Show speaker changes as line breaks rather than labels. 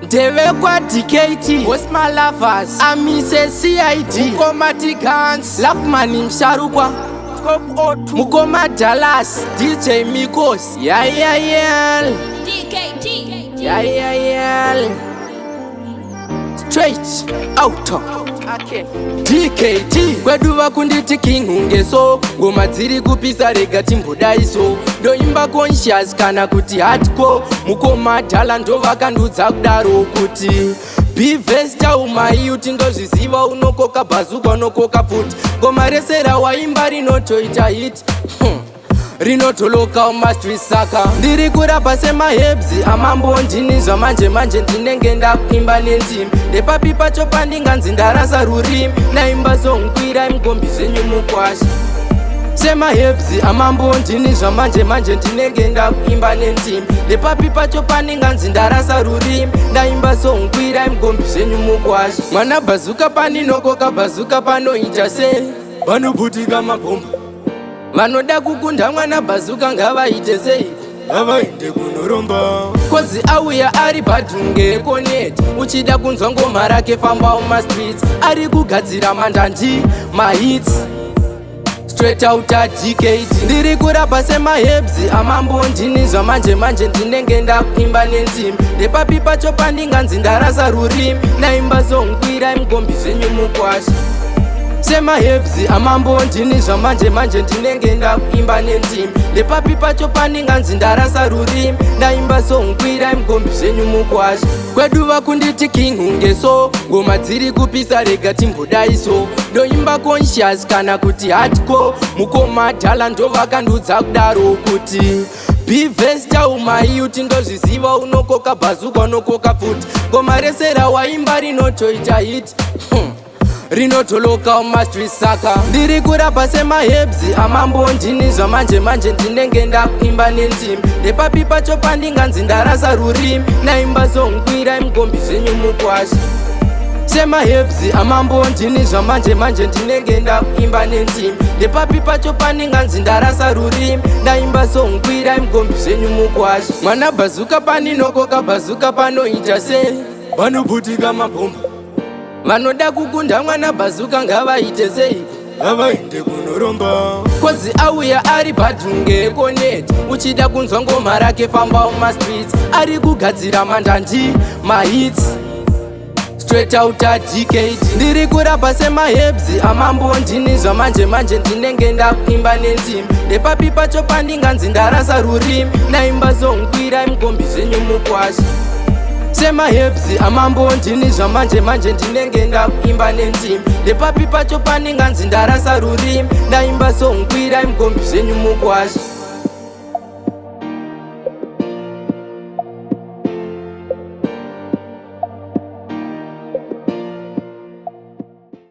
Ndirikurapa DKT, what's my lovers? Amise CID, Mukomati Guns, Loveman Msharukwa, Mukoma Dallas, DJ Mikos, yeah. DKT, yeah. Straight out. Okay. DKT kweduva kunditi king ungeso ngoma dziri kupisa rega timbodaiso ndoimba conscious kana kuti hardcore mukoma dhala ndovakandudza kudaro kuti bivesta umayuti ndozviziva unokoka bhazuka unokoka futi ngoma rese rawaimba rinotoita hit rinotoloka umastrisaka ndirikurapa semahebzi amambondini zvamanje ndinenge ndakuimba nendimi ndepapi pacho pandinganzi ndarasa rurimi naimba songwira mugombi zvenyu mukwasha semahebzi amambondini zvamanje ndinenge ndakuimba nendimi ndepapi pacho pandinganzi ndarasa rurimi ndaimba songwira mugombi zvenyu mukwasha mwana bhazuka pandinokoka bhazuka panoita sei vanoputika mabhomba vanoda kukunda mwana bhazuka ngavaite sei ngavaende kunoromba kozi auya ari padhunge ekoneti uchida kunzwa ngoma rake famba umastreets ari kugadzira mandandi mahits straight out DKT ndirikurapa semahebzi amambondini zvamanje ndinenge ndakuimba nendimi ndepapi pacho pandinganzi ndarasa rurimi naimba songwira mugombi zvenyu mukwasha semahebzi amambondini zvamanje ndinenge ndakuimba nendimi ndepapi pacho pandinganzi ndarasa rurimi ndaimba songwira mugombi zvenyu mukwasha kweduva kunditi king ungeso ngoma dziri kupisa rega timbodaiso ndoimba conscious kana kuti hardcore mukoma dhala ndovakandudza kudaro kuti bivesta umayuti ndozviziva unokoka bhazuka unokoka futi ngoma rese rawaimba rinotoita hit rinotoloka umastrisaka ndirikurapa semahebzi amambondini zvamanje ndinenge ndakuimba nendimi ndepapi pacho pandinganzi ndarasa rurimi naimba songwira mugombi zvenyu mukwasha semahebzi amambondini zvamanje ndinenge ndakuimba nendimi ndepapi pacho pandinganzi ndarasa rurimi ndaimba songwira mugombi zvenyu mukwasha mwana bhazuka pandinokoka bhazuka panoita sei vanoputika mabhomba vanoda kukunda mwana bhazuka ngavaite sei ngavaende kunoromba kozi auya ari padhunge ekoneti uchida kunzwa ngoma rake famba umastreets ari kugadzira mandandi mahits straight out DKT ndirikurapa semahebzi amambondini zvamanje ndinenge ndakuimba nendimi ndepapi pacho pandinganzi ndarasa rurimi naimba songwira mugombi zvenyu mukwasha semahebzi amambondini zvamanje ndinenge ndakuimba nendimi ndepapi pacho pandinganzi ndarasa rurimi ndaimba songwira mugombi zvenyu mukwasha